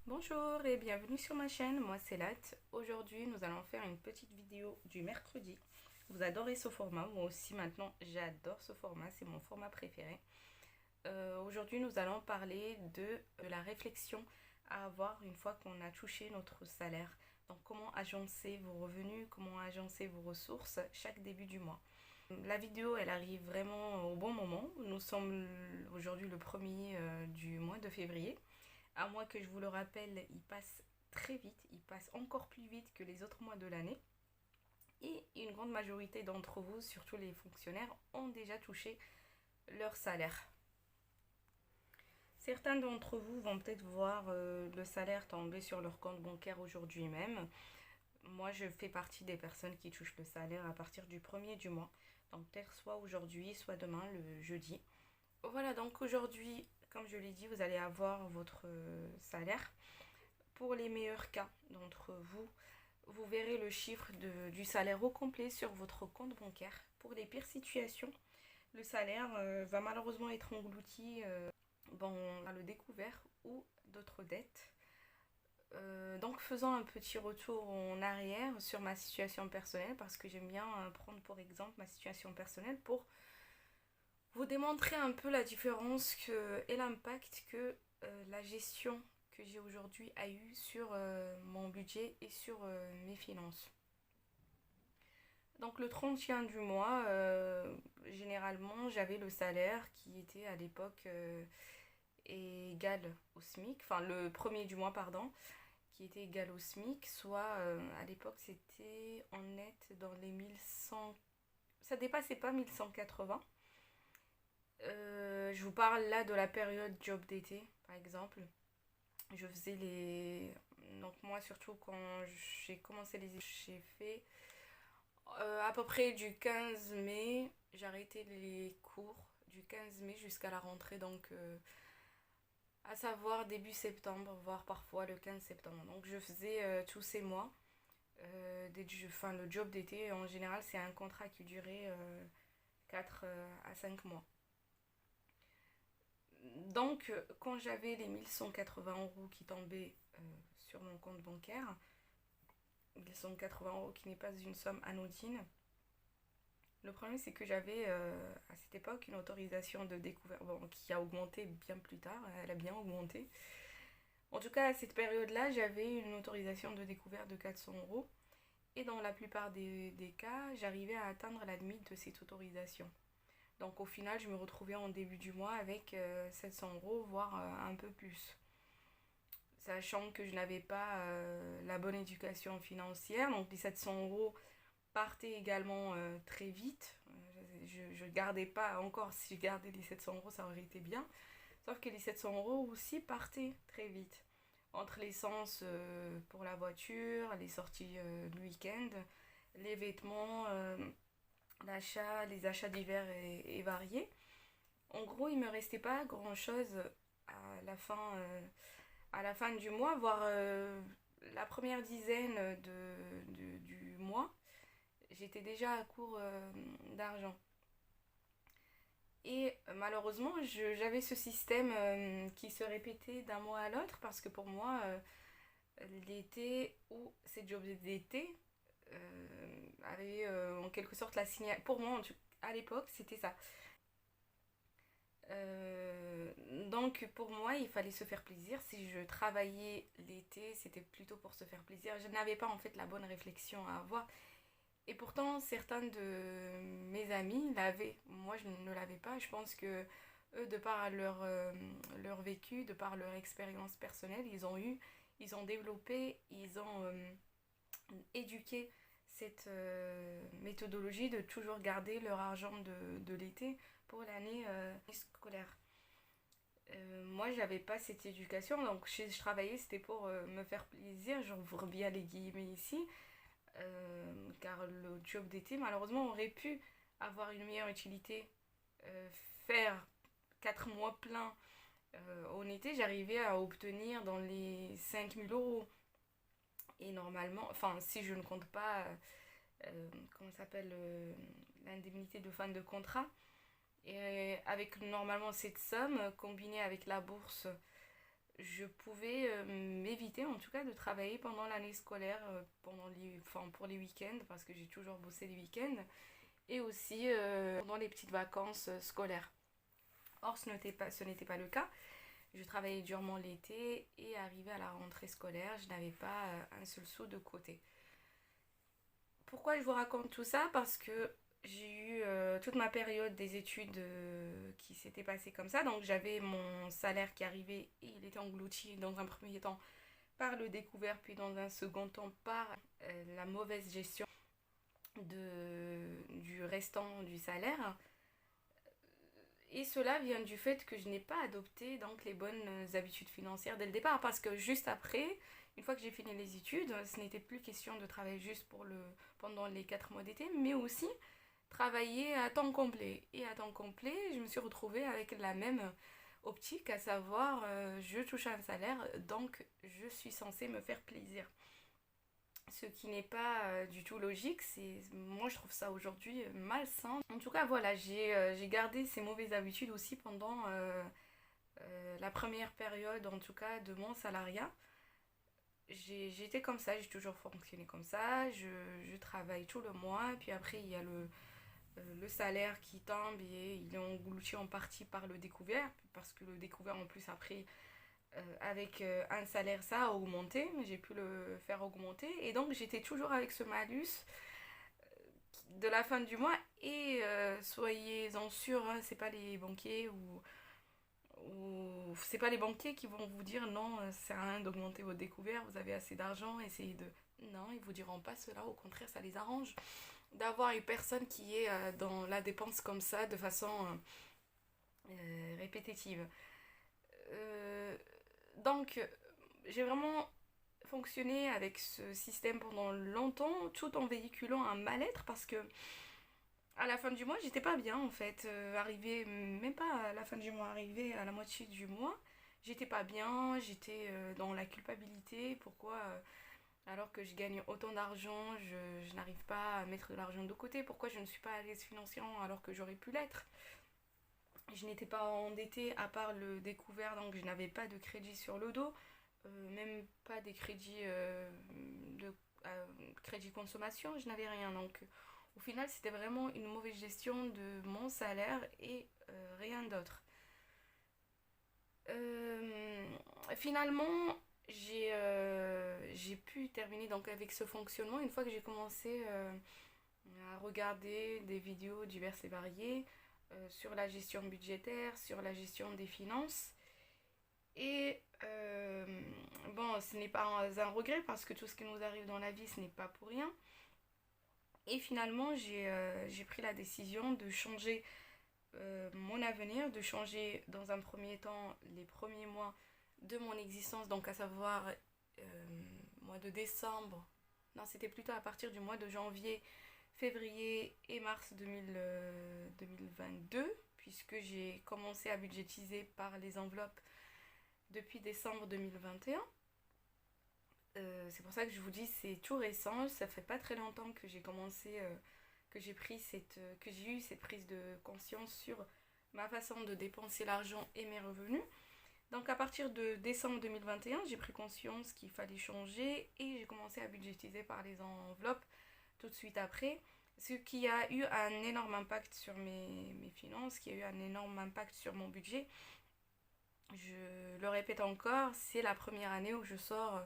Bonjour et bienvenue sur ma chaîne, moi c'est Lat. Aujourd'hui nous allons faire une petite vidéo du mercredi. Vous adorez ce format, moi aussi maintenant j'adore ce format, c'est mon format préféré. Aujourd'hui nous allons parler de la réflexion à avoir une fois qu'on a touché notre salaire. Donc comment agencer vos revenus, comment agencer vos ressources chaque début du mois. La vidéo elle arrive vraiment au bon moment. Nous sommes aujourd'hui le 1er du mois de février. À moins que je vous le rappelle, il passe très vite, il passe encore plus vite que les autres mois de l'année. Et une grande majorité d'entre vous, surtout les fonctionnaires, ont déjà touché leur salaire. Certains d'entre vous vont peut-être voir le salaire tomber sur leur compte bancaire aujourd'hui même. Moi, je fais partie des personnes qui touchent le salaire à partir du 1er du mois. Donc peut-être soit aujourd'hui, soit demain, le jeudi. Voilà, donc aujourd'hui, comme je l'ai dit, vous allez avoir votre salaire. Pour les meilleurs cas d'entre vous, vous verrez le chiffre du salaire au complet sur votre compte bancaire. Pour les pires situations, le salaire va malheureusement être englouti dans le découvert ou d'autres dettes. Donc faisons un petit retour en arrière sur ma situation personnelle parce que j'aime bien prendre pour exemple ma situation personnelle pour vous démontrer un peu la différence et l'impact que la gestion que j'ai aujourd'hui a eu sur mon budget et sur mes finances. Donc le 31 du mois, généralement, j'avais le salaire qui était à l'époque égal au SMIC, enfin le premier du mois, pardon, qui était égal au SMIC, soit à l'époque c'était en net dans les 1100, ça dépassait pas 1180. Je vous parle là de la période job d'été, par exemple. Je faisais les... Donc moi, surtout quand j'ai commencé les études, j'ai fait à peu près du 15 mai. J'ai arrêté les cours du 15 mai jusqu'à la rentrée, donc à savoir début septembre, voire parfois le 15 septembre. Donc je faisais tous ces mois. Le job d'été, en général, c'est un contrat qui durait 4 à 5 mois. Donc, quand j'avais les 1180 € qui tombaient sur mon compte bancaire, 1180 € qui n'est pas une somme anodine, le problème c'est que j'avais à cette époque une autorisation de découvert, bon, qui a augmenté bien plus tard, elle a bien augmenté. En tout cas, à cette période-là, j'avais une autorisation de découvert de 400 € et dans la plupart des cas, j'arrivais à atteindre la limite de cette autorisation. Donc au final, je me retrouvais en début du mois avec 700 €, voire un peu plus. Sachant que je n'avais pas la bonne éducation financière, donc les 700 € partaient également très vite. Je ne gardais pas, encore si je gardais les 700 € ça aurait été bien. Sauf que les 700 € aussi partaient très vite. Entre l'essence pour la voiture, les sorties le week-end, les vêtements, l'achat, les achats divers et variés. En gros, il me restait pas grand chose à la fin du mois, voire la première dizaine du mois. J'étais déjà à court d'argent. Et malheureusement, j'avais ce système qui se répétait d'un mois à l'autre parce que pour moi, l'été ou ces jobs d'été avaient en quelque sorte la signal. Pour moi, à l'époque, c'était ça. Donc pour moi, il fallait se faire plaisir. Si je travaillais l'été, c'était plutôt pour se faire plaisir. Je n'avais pas en fait la bonne réflexion à avoir. Et pourtant, certains de mes amis l'avaient. Moi, je ne l'avais pas. Je pense que eux, de par leur vécu, de par leur expérience personnelle, ils ont développé, ils ont éduqué cette méthodologie de toujours garder leur argent de l'été pour l'année scolaire. Moi, j'avais pas cette éducation, donc si je travaillais, c'était pour me faire plaisir. J'ouvre bien les guillemets ici, car le job d'été, malheureusement, aurait pu avoir une meilleure utilité. Euh, Faire 4 mois pleins en été, j'arrivais à obtenir dans les 5 000 €. Et normalement, enfin, si je ne compte pas, comment ça s'appelle, l'indemnité de fin de contrat. Et avec normalement cette somme, combinée avec la bourse je pouvais m'éviter en tout cas de travailler pendant l'année scolaire, pour les week-ends, parce que j'ai toujours bossé les week-ends, et aussi pendant les petites vacances scolaires. Or, ce n'était pas le cas. Je travaillais durement l'été et arrivé à la rentrée scolaire, je n'avais pas un seul sou de côté. Pourquoi je vous raconte tout ça? Parce que j'ai eu toute ma période des études qui s'était passée comme ça. Donc j'avais mon salaire qui arrivait et il était englouti dans un premier temps par le découvert, puis dans un second temps par la mauvaise gestion du restant du salaire. Et cela vient du fait que je n'ai pas adopté donc les bonnes habitudes financières dès le départ, parce que juste après, une fois que j'ai fini les études, ce n'était plus question de travailler juste pendant les 4 mois d'été, mais aussi travailler à temps complet. Et à temps complet, je me suis retrouvée avec la même optique, à savoir je touche un salaire, donc je suis censée me faire plaisir. Ce qui n'est pas du tout logique, moi je trouve ça aujourd'hui malsain. En tout cas voilà, j'ai gardé ces mauvaises habitudes aussi pendant la première période en tout cas de mon salariat. J'étais comme ça, j'ai toujours fonctionné comme ça, je travaille tout le mois, puis après il y a le salaire qui tombe et il est englouti en partie par le découvert, parce que le découvert en plus après avec un salaire, ça a augmenté, j'ai pu le faire augmenter, et donc j'étais toujours avec ce malus de la fin du mois. Et soyez-en sûrs, hein, c'est pas les banquiers ou c'est pas les banquiers qui vont vous dire non, ça sert à rien d'augmenter votre découvert, vous avez assez d'argent, essayez de... Non, ils vous diront pas cela, au contraire ça les arrange d'avoir une personne qui est dans la dépense comme ça de façon répétitive. Euh, donc, j'ai vraiment fonctionné avec ce système pendant longtemps, tout en véhiculant un mal-être, parce que à la fin du mois, j'étais pas bien en fait. Arrivé, même pas à la fin du mois, arrivé à la moitié du mois, j'étais pas bien, j'étais dans la culpabilité. Pourquoi alors que je gagne autant d'argent, je n'arrive pas à mettre de l'argent de côté? Pourquoi je ne suis pas à l'aise financièrement alors que j'aurais pu l'être? Je n'étais pas endettée à part le découvert, donc je n'avais pas de crédit sur le dos, même pas des crédits de crédit consommation, je n'avais rien. Donc au final, c'était vraiment une mauvaise gestion de mon salaire et rien d'autre. Euh, Finalement, j'ai pu terminer donc avec ce fonctionnement une fois que j'ai commencé à regarder des vidéos diverses et variées sur la gestion budgétaire, sur la gestion des finances. Et bon, ce n'est pas un regret, parce que tout ce qui nous arrive dans la vie, ce n'est pas pour rien. Et finalement, j'ai pris la décision de changer mon avenir, de changer dans un premier temps les premiers mois de mon existence, donc à savoir mois de décembre. Non, c'était plutôt à partir du mois de janvier, février et mars 2022, puisque j'ai commencé à budgétiser par les enveloppes depuis décembre 2021. C'est pour ça que je vous dis, c'est tout récent, ça fait pas très longtemps que j'ai commencé, que que j'ai eu cette prise de conscience sur ma façon de dépenser l'argent et mes revenus. Donc à partir de décembre 2021, j'ai pris conscience qu'il fallait changer et j'ai commencé à budgétiser par les enveloppes tout de suite après. Ce qui a eu un énorme impact sur mes finances, qui a eu un énorme impact sur mon budget. Je le répète encore, c'est la première année où je sors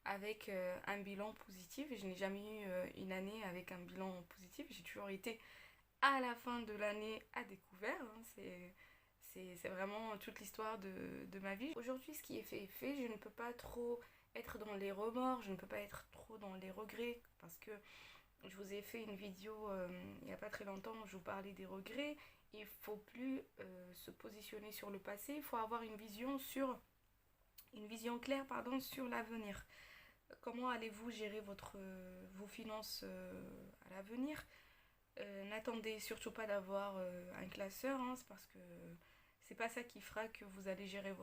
avec un bilan positif. Je n'ai jamais eu une année avec un bilan positif. J'ai toujours été à la fin de l'année à découvert. Hein. C'est vraiment toute l'histoire de ma vie. Aujourd'hui, ce qui est fait est fait. Je ne peux pas trop être dans les remords, je ne peux pas être trop dans les regrets, parce que je vous ai fait une vidéo il n'y a pas très longtemps où je vous parlais des regrets. Il ne faut plus se positionner sur le passé, il faut avoir une vision claire sur l'avenir. Comment allez-vous gérer vos finances à l'avenir? N'attendez surtout pas d'avoir un classeur, hein, c'est parce que c'est pas ça qui fera que vous allez gérer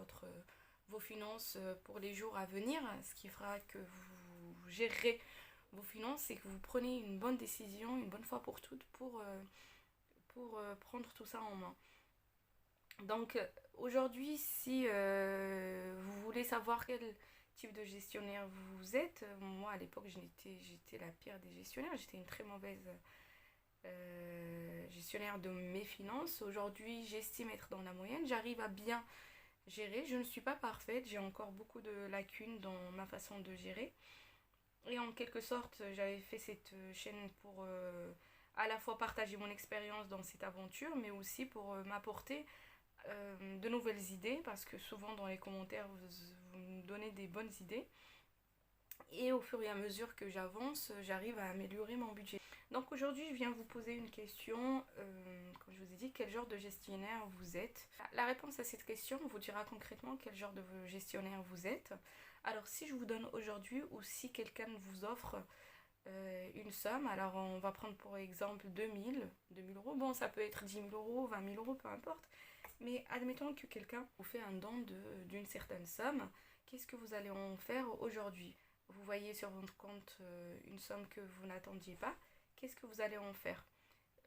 vos finances pour les jours à venir. Ce qui fera que vous gérerez vos finances, c'est que vous prenez une bonne décision, une bonne fois pour toutes, pour prendre tout ça en main. Donc aujourd'hui, si vous voulez savoir quel type de gestionnaire vous êtes, moi à l'époque j'étais la pire des gestionnaires, j'étais une très mauvaise gestionnaire de mes finances. Aujourd'hui, j'estime être dans la moyenne, j'arrive à bien gérer. Je ne suis pas parfaite, j'ai encore beaucoup de lacunes dans ma façon de gérer. Et en quelque sorte, j'avais fait cette chaîne pour à la fois partager mon expérience dans cette aventure, mais aussi pour m'apporter de nouvelles idées, parce que souvent dans les commentaires, vous me donnez des bonnes idées. Et au fur et à mesure que j'avance, j'arrive à améliorer mon budget. Donc aujourd'hui, je viens vous poser une question. Comme je vous ai dit, quel genre de gestionnaire vous êtes? La réponse à cette question vous dira concrètement quel genre de gestionnaire vous êtes. Alors si je vous donne aujourd'hui, ou si quelqu'un vous offre une somme, alors on va prendre pour exemple 2000 euros. Bon, ça peut être 10 000 euros, 20 000 euros, peu importe. Mais admettons que quelqu'un vous fait un don d'une certaine somme. Qu'est-ce que vous allez en faire aujourd'hui? Vous voyez sur votre compte une somme que vous n'attendiez pas. Qu'est-ce que vous allez en faire?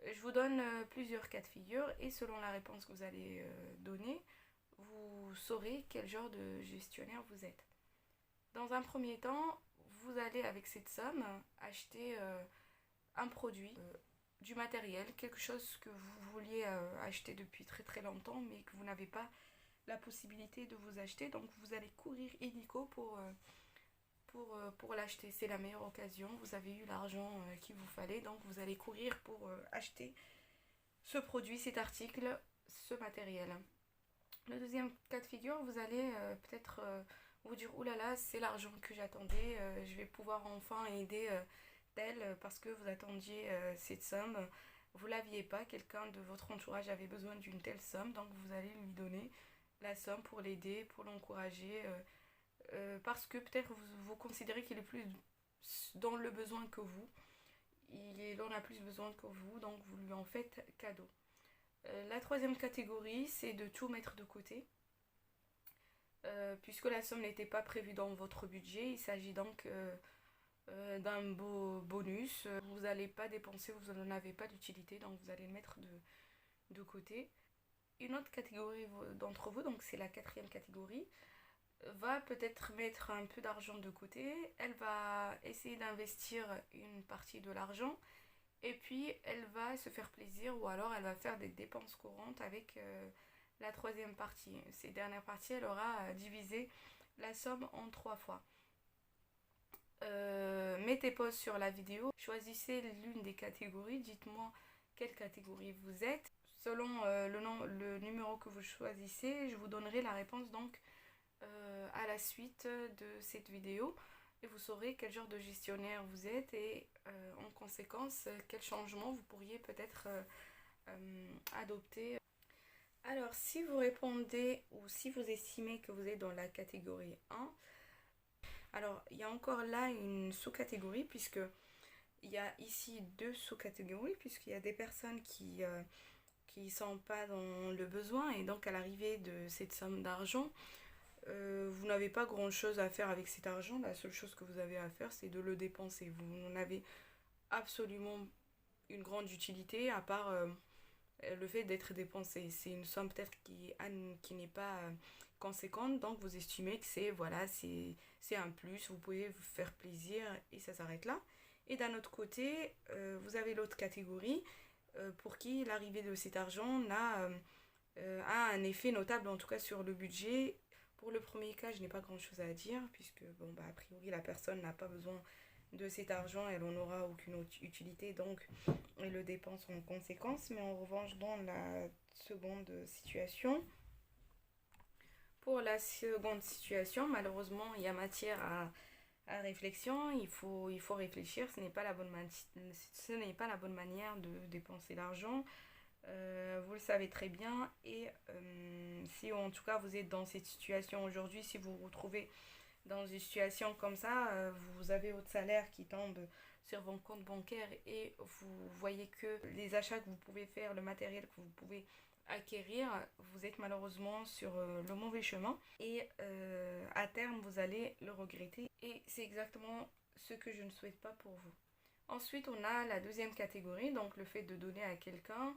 Je vous donne plusieurs cas de figure et selon la réponse que vous allez donner, vous saurez quel genre de gestionnaire vous êtes. Dans un premier temps, vous allez avec cette somme acheter un produit, du matériel, quelque chose que vous vouliez acheter depuis très très longtemps mais que vous n'avez pas la possibilité de vous acheter. Donc vous allez courir illico pour l'acheter. C'est la meilleure occasion. Vous avez eu l'argent qu'il vous fallait, donc vous allez courir pour acheter ce produit, cet article, ce matériel. Le deuxième cas de figure, vous allez peut-être vous dire oulala, c'est l'argent que j'attendais, je vais pouvoir enfin aider tel parce que vous attendiez cette somme. Vous l'aviez pas, quelqu'un de votre entourage avait besoin d'une telle somme, donc vous allez lui donner la somme pour l'aider, pour l'encourager, parce que peut-être vous considérez qu'il est plus dans le besoin que vous, il en a plus besoin que vous, donc vous lui en faites cadeau. La troisième catégorie, c'est de tout mettre de côté. Puisque la somme n'était pas prévue dans votre budget, il s'agit donc d'un beau bonus. Vous n'allez pas dépenser, vous n'en avez pas d'utilité, donc vous allez le mettre de côté. Une autre catégorie d'entre vous, donc c'est la quatrième catégorie, va peut-être mettre un peu d'argent de côté. Elle va essayer d'investir une partie de l'argent et puis elle va se faire plaisir ou alors elle va faire des dépenses courantes avec la troisième partie. Cette dernière partie, elle aura divisé la somme en 3 fois. Mettez pause sur la vidéo, choisissez l'une des catégories, dites-moi quelle catégorie vous êtes. Selon le numéro que vous choisissez, je vous donnerai la réponse donc à la suite de cette vidéo et vous saurez quel genre de gestionnaire vous êtes et en conséquence quel changement vous pourriez peut-être adopter. Alors si vous répondez ou si vous estimez que vous êtes dans la catégorie 1, alors il y a encore là une sous-catégorie puisque il y a ici deux sous-catégories puisqu'il y a des personnes qui sont pas dans le besoin et donc à l'arrivée de cette somme d'argent, vous n'avez pas grand chose à faire avec cet argent. La seule chose que vous avez à faire c'est de le dépenser. Vous n'en avez absolument une grande utilité à part le fait d'être dépensé. C'est une somme peut-être qui n'est pas conséquente, donc vous estimez que c'est voilà, c'est un plus, vous pouvez vous faire plaisir et ça s'arrête là. Et d'un autre côté, vous avez l'autre catégorie pour qui l'arrivée de cet argent a un effet notable en tout cas sur le budget. Pour le premier cas, je n'ai pas grand chose à dire puisque bon bah a priori la personne n'a pas besoin de cet argent, elle n'en aura aucune utilité, donc elle le dépense en conséquence. Mais en revanche, dans la seconde situation, pour la seconde situation, malheureusement, il y a matière à réflexion, il faut réfléchir, ce n'est pas la bonne manière de dépenser l'argent. Vous le savez très bien et si en tout cas vous êtes dans cette situation aujourd'hui, si vous vous retrouvez dans une situation comme ça, vous avez votre salaire qui tombe sur vos comptes bancaires et vous voyez que les achats que vous pouvez faire, le matériel que vous pouvez acquérir, vous êtes malheureusement sur le mauvais chemin et à terme vous allez le regretter et c'est exactement ce que je ne souhaite pas pour vous. Ensuite on a la deuxième catégorie, donc le fait de donner à quelqu'un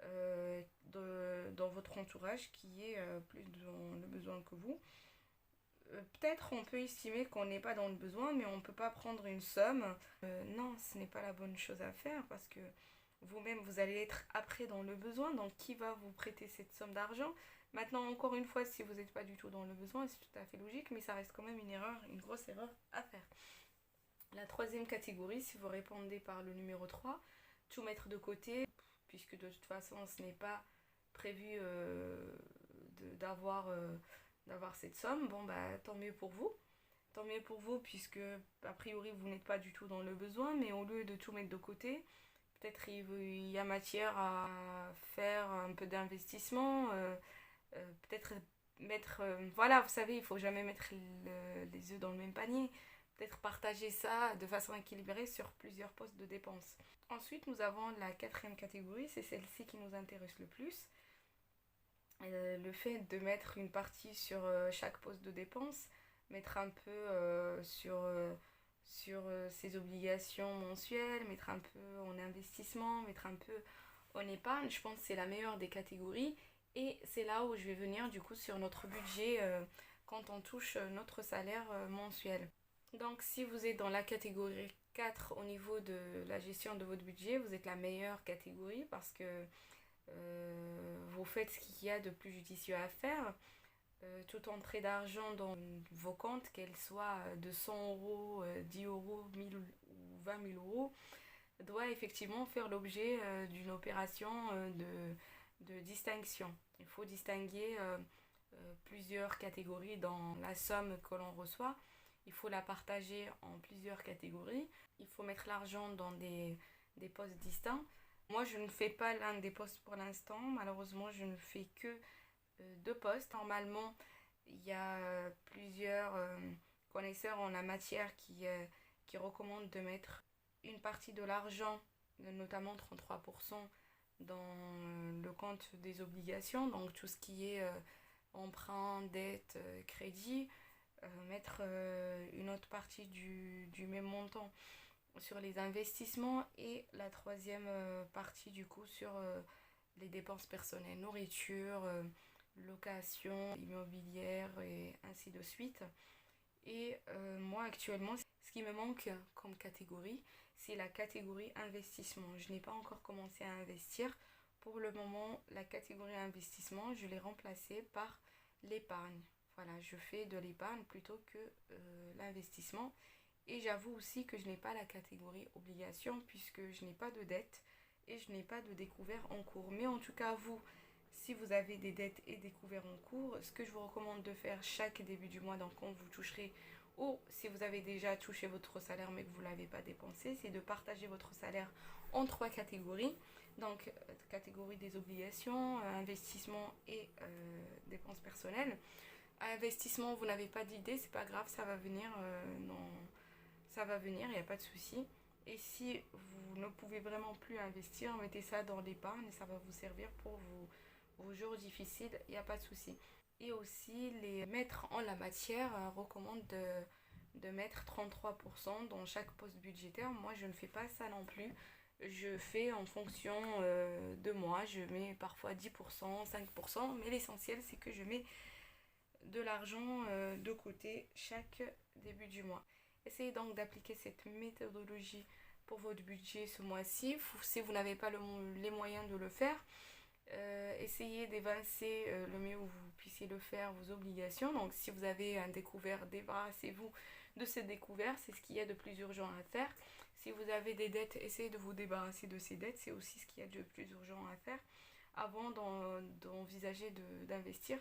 dans votre entourage qui est plus dans le besoin que vous. Peut-être on peut estimer qu'on n'est pas dans le besoin, mais on ne peut pas prendre une somme. Non, ce n'est pas la bonne chose à faire parce que vous-même, vous allez être après dans le besoin. Donc, qui va vous prêter cette somme d'argent? Maintenant, encore une fois, si vous n'êtes pas du tout dans le besoin, c'est tout à fait logique, mais ça reste quand même une erreur, une grosse erreur à faire. La troisième catégorie, si vous répondez par le numéro 3, tout mettre de côté, puisque de toute façon, ce n'est pas prévu d'avoir cette somme. Bon, bah, tant mieux pour vous. Tant mieux pour vous, puisque a priori, vous n'êtes pas du tout dans le besoin, mais au lieu de tout mettre de côté, peut-être il y a matière à faire un peu d'investissement, peut-être mettre... voilà, vous savez, il ne faut jamais mettre les œufs dans le même panier. Peut-être partager ça de façon équilibrée sur plusieurs postes de dépenses. Ensuite, nous avons la quatrième catégorie, c'est celle-ci qui nous intéresse le plus. Le fait de mettre une partie sur chaque poste de dépense, mettre un peu sur ses obligations mensuelles, mettre un peu en investissement, mettre un peu en épargne, je pense que c'est la meilleure des catégories. Et c'est là où je vais venir du coup sur notre budget quand on touche notre salaire mensuel. Donc si vous êtes dans la catégorie 4 au niveau de la gestion de votre budget, vous êtes la meilleure catégorie parce que vous faites ce qu'il y a de plus judicieux à faire. Toute entrée d'argent dans vos comptes, qu'elle soit de 100 euros, 10 euros, 1000 ou 20 000 euros, doit effectivement faire l'objet d'une opération de distinction. Il faut distinguer plusieurs catégories dans la somme que l'on reçoit. Il faut la partager en plusieurs catégories. Il faut mettre l'argent dans des postes distincts. Moi, je ne fais pas l'un des postes pour l'instant. Malheureusement, je ne fais que deux postes. Normalement, il y a plusieurs connaisseurs en la matière qui recommandent de mettre une partie de l'argent, notamment 33%, dans le compte des obligations, donc tout ce qui est emprunt, dette, crédit, mettre une autre partie du même montant sur les investissements et la troisième partie du coup sur les dépenses personnelles, nourriture, location immobilière et ainsi de suite. Et moi actuellement, ce qui me manque comme catégorie, c'est la catégorie investissement. Je n'ai pas encore commencé à investir. Pour le moment, la catégorie investissement, je l'ai remplacée par l'épargne. Voilà, je fais de l'épargne plutôt que l'investissement. Et j'avoue aussi que je n'ai pas la catégorie obligation puisque je n'ai pas de dette et je n'ai pas de découvert en cours. Mais en tout cas, vous, si vous avez des dettes et découverts en cours, ce que je vous recommande de faire chaque début du mois, donc quand vous toucherez, ou si vous avez déjà touché votre salaire mais que vous ne l'avez pas dépensé, c'est de partager votre salaire en trois catégories. Donc, catégorie des obligations, investissement et dépenses personnelles. Investissement, vous n'avez pas d'idée, c'est pas grave, ça va venir. Non, ça va venir, il n'y a pas de souci. Et si vous ne pouvez vraiment plus investir, mettez ça dans l'épargne et ça va vous servir pour vos jours difficiles, il n'y a pas de souci. Et aussi, les maîtres en la matière recommandent de mettre 33% dans chaque poste budgétaire. Moi, je ne fais pas ça non plus. Je fais en fonction de moi. Je mets parfois 10%, 5%, mais l'essentiel, c'est que je mets de l'argent de côté chaque début du mois. Essayez donc d'appliquer cette méthodologie pour votre budget ce mois-ci. Si vous n'avez pas les moyens de le faire, essayez d'évincer le mieux où vous puissiez le faire vos obligations. Donc si vous avez un découvert, débarrassez-vous de ces découverts, c'est ce qu'il y a de plus urgent à faire. Si vous avez des dettes, essayez de vous débarrasser de ces dettes, c'est aussi ce qu'il y a de plus urgent à faire avant d'envisager d'investir.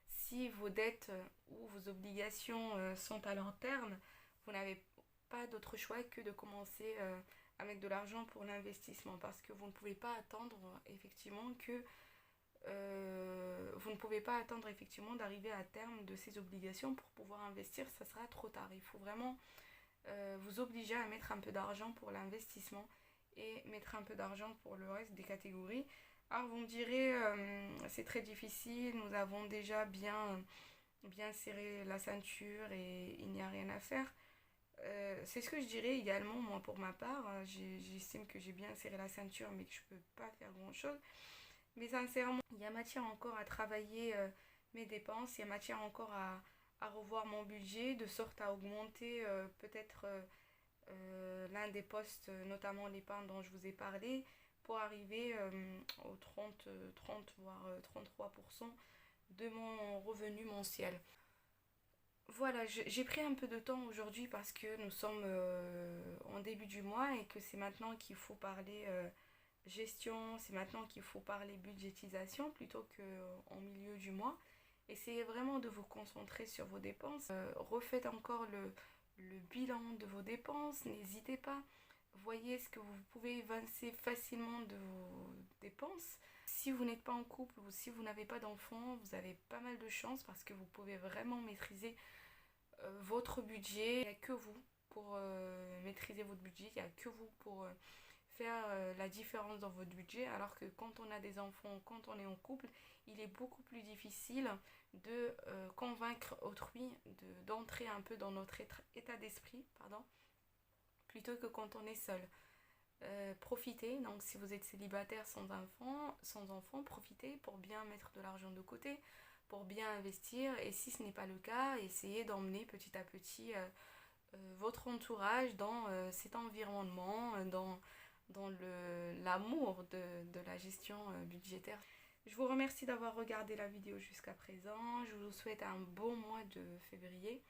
Si vos dettes ou vos obligations sont à long terme, vous n'avez pas d'autre choix que de commencer à mettre de l'argent pour l'investissement parce que vous ne pouvez pas attendre effectivement vous ne pouvez pas attendre effectivement d'arriver à terme de ces obligations pour pouvoir investir, ça sera trop tard. Il faut vraiment vous obliger à mettre un peu d'argent pour l'investissement et mettre un peu d'argent pour le reste des catégories. Alors vous me direz, c'est très difficile, nous avons déjà bien serré la ceinture et il n'y a rien à faire. C'est ce que je dirais également, moi pour ma part. J'estime que j'ai bien serré la ceinture mais que je ne peux pas faire grand chose. Mais sincèrement, il y a matière encore à travailler mes dépenses, il y a matière encore à revoir mon budget, de sorte à augmenter peut-être l'un des postes, notamment l'épargne dont je vous ai parlé, pour arriver aux 30 voire 33% de mon revenu mensuel. Voilà, j'ai pris un peu de temps aujourd'hui parce que nous sommes en début du mois et que c'est maintenant qu'il faut parler gestion, c'est maintenant qu'il faut parler budgétisation plutôt qu'en milieu du mois. Essayez vraiment de vous concentrer sur vos dépenses. Refaites encore le bilan de vos dépenses, n'hésitez pas. Voyez ce que vous pouvez évincer facilement de vos dépenses. Si vous n'êtes pas en couple ou si vous n'avez pas d'enfant, vous avez pas mal de chance parce que vous pouvez vraiment maîtriser votre budget. Il n'y a que vous pour maîtriser votre budget, il n'y a que vous pour faire la différence dans votre budget. Alors que quand on a des enfants, quand on est en couple, il est beaucoup plus difficile de convaincre autrui d'entrer un peu dans notre état d'esprit, pardon, plutôt que quand on est seul. Profitez, donc si vous êtes célibataire sans enfant, profitez pour bien mettre de l'argent de côté, pour bien investir. Et si ce n'est pas le cas, essayez d'emmener petit à petit votre entourage dans cet environnement, dans l'amour de la gestion budgétaire. Je vous remercie d'avoir regardé la vidéo jusqu'à présent. Je vous souhaite un bon mois de février.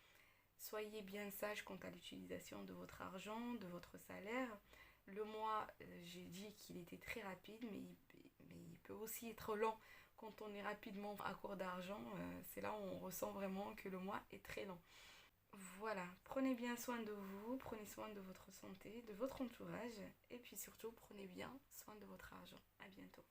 Soyez bien sage quant à l'utilisation de votre argent, de votre salaire. Le mois, j'ai dit qu'il était très rapide, mais il peut aussi être lent. Quand on est rapidement à court d'argent, c'est là où on ressent vraiment que le mois est très lent. Voilà, prenez bien soin de vous, prenez soin de votre santé, de votre entourage et puis surtout prenez bien soin de votre argent. À bientôt.